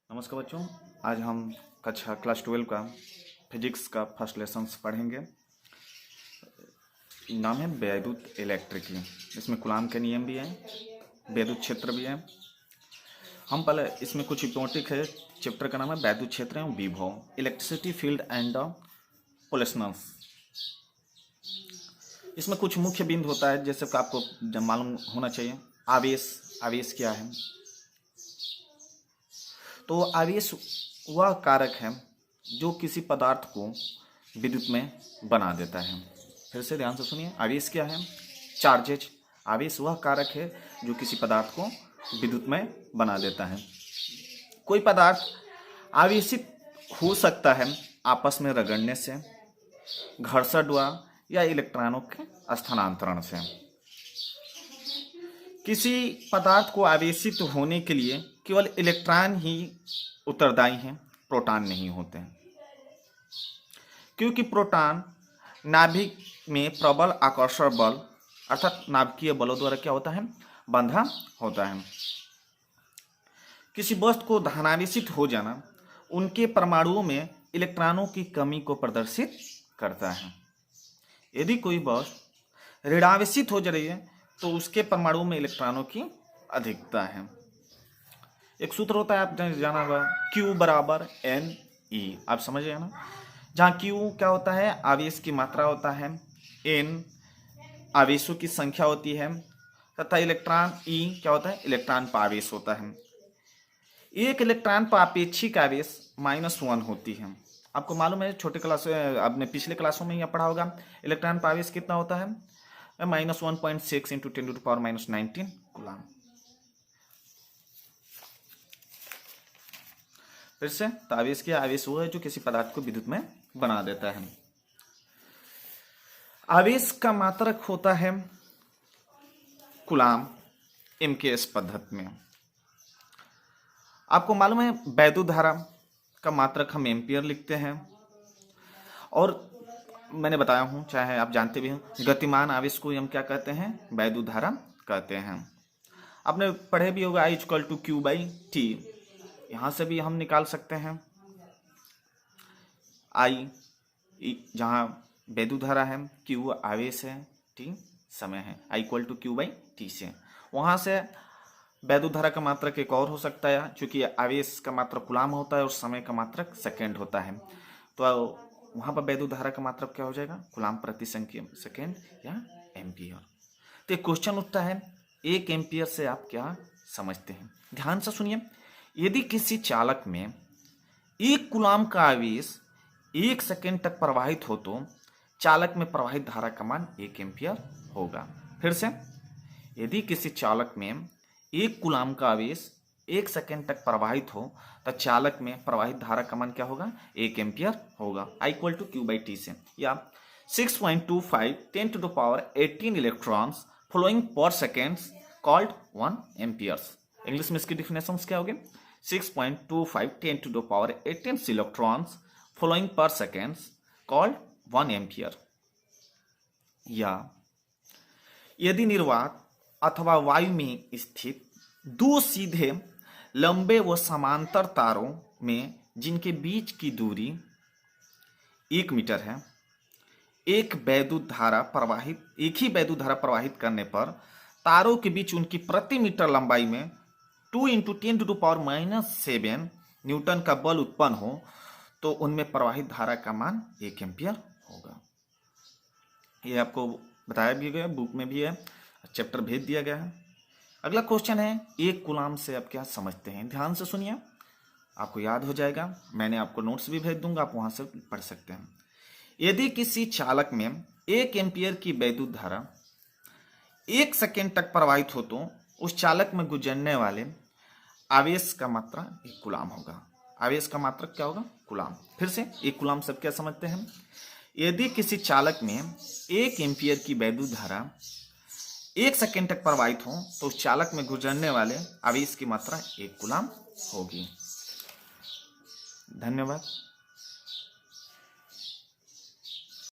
नमस्कार बच्चों, आज हम कक्षा क्लास 12 का फिजिक्स का फर्स्ट लेसन पढ़ेंगे। नाम है वैद्युत इलेक्ट्रिकी। इसमें कूलाम के नियम भी हैं, वैद्युत क्षेत्र भी है। हम पहले इसमें कुछ इंपॉर्टेंट है। चैप्टर का नाम है वैद्युत क्षेत्र एवं विभव, इलेक्ट्रिसिटी फील्ड एंड पोलेशनल्स। इसमें कुछ मुख्य बिंदु होता है, जैसे कि आपको मालूम होना चाहिए। आवेश क्या है? तो आवेश वह कारक है जो किसी पदार्थ को विद्युत में बना देता है। फिर से ध्यान से सुनिए, आवेश क्या है? चार्जेज। आवेश वह कारक है जो किसी पदार्थ को विद्युत में बना देता है। कोई पदार्थ आवेशित हो सकता है आपस में रगड़ने से, घर्षण द्वारा या इलेक्ट्रॉनों के स्थानांतरण से। किसी पदार्थ को आवेशित होने के लिए केवल इलेक्ट्रॉन ही उत्तरदायी हैं, प्रोटॉन नहीं होते हैं, क्योंकि प्रोटॉन नाभिक में प्रबल आकर्षण बल अर्थात नाभिकीय बलों द्वारा क्या होता है? बंधा होता है। किसी वस्तु को धनावेशित हो जाना उनके परमाणुओं में इलेक्ट्रॉनों की कमी को प्रदर्शित करता है। यदि कोई वस्तु ऋणावेशित हो जा रही है तो उसके परमाणुओं में इलेक्ट्रॉनों की अधिकता है। एक सूत्र होता है, आपने जाना होगा, Q बराबर NE। आप समझ गए ना? जहाँ Q क्या होता है? आवेश की मात्रा होता है, N आवेशों की संख्या होती है, तथा इलेक्ट्रॉन E क्या होता है? इलेक्ट्रॉन पर आवेश होता है। एक इलेक्ट्रॉन पर आपेक्षिक आवेश -1 होती है। आपको मालूम है, छोटे क्लास आपने पिछले क्लासों में यह पढ़ा होगा, इलेक्ट्रॉन पर आवेश कितना होता है? -1.6 × 10⁻⁹ कूलाम। फिर से आवेश क्या? आवेश वो है जो किसी पदार्थ को विद्युत में बना देता है। आवेश का मात्रक होता है कूलाम MKS पद्धति में। आपको मालूम है, वैद्युत धारा का मात्रक हम एम्पियर लिखते हैं, और मैंने बताया हूं, चाहे आप जानते भी हो, गतिमान आवेश को हम क्या कहते हैं? वैद्युत धारा कहते हैं। आपने पढ़े भी होगा I = Q/T। यहां से भी हम निकाल सकते हैं। I जहां वैद्युत धारा है, Q आवेश है, T समय है, I = Q/T से। वहां से वैद्युत धारा का मात्रक एक और हो सकता है, क्योंकि आवेश का मात्रक कूलाम होता है और समय का मात्रक सेकेंड होता है। तो वहां पर वैद्युत धारा का मात्रक क्या हो जाएगा? कूलाम प्रति सेकेंड या एम्पियर। तो एक क्वेश्चन उठता है, 1 एम्पियर से आप क्या समझते हैं? ध्यान से सुनिए। यदि किसी चालक में 1 कूलाम का आवेश 1 सेकेंड तक प्रवाहित हो तो चालक में प्रवाहित धारा का मान 1 एम्पियर होगा। फिर से, यदि किसी चालक में 1 कूलाम का आवेश 1 सेकेंड तक प्रवाहित हो तो चालक में प्रवाहित धारा का मान क्या होगा? 1 एम्पियर होगा। I = Q/T से। या 6.25 10⁻18 electrons flowing per second called 1 amperes. English में इसकी डिफिनेशन क्या होगी? 6.25 10⁻18 electrons flowing per second called 1 ampere. या यदि निर्वात अथवा वायु में स्थित 2 सीधे लंबे व समांतर तारों में जिनके बीच की दूरी 1 मीटर है, एक ही वैद्युत धारा प्रवाहित करने पर तारों के बीच उनकी प्रति मीटर लंबाई में 2 × 10⁻⁷ न्यूटन का बल उत्पन्न हो तो उनमें प्रवाहित धारा का मान 1 एम्पियर होगा। ये आपको बताया भी गया, बुक में भी है, चैप्टर भेज दिया गया है। अगला क्वेश्चन है, 1 कूलाम से आप क्या समझते हैं? ध्यान से सुनिए, आपको याद हो जाएगा। मैंने आपको नोट्स भी भेज दूंगा, आप वहां से पढ़ सकते हैं। यदि किसी चालक में 1 एम्पियर की वैद्युत धारा 1 सेकेंड तक प्रवाहित हो तो उस चालक में गुजरने वाले आवेश का मात्रा 1 कूलाम होगा। आवेश का मात्रक क्या होगा? कूलाम। फिर से 1 कूलाम सब क्या समझते हैं? यदि किसी चालक में 1 एम्पियर की वैद्युत धारा 1 सेकेंड तक प्रवाहित हो तो उस चालक में गुजरने वाले आवेश की मात्रा 1 कूलाम होगी। धन्यवाद।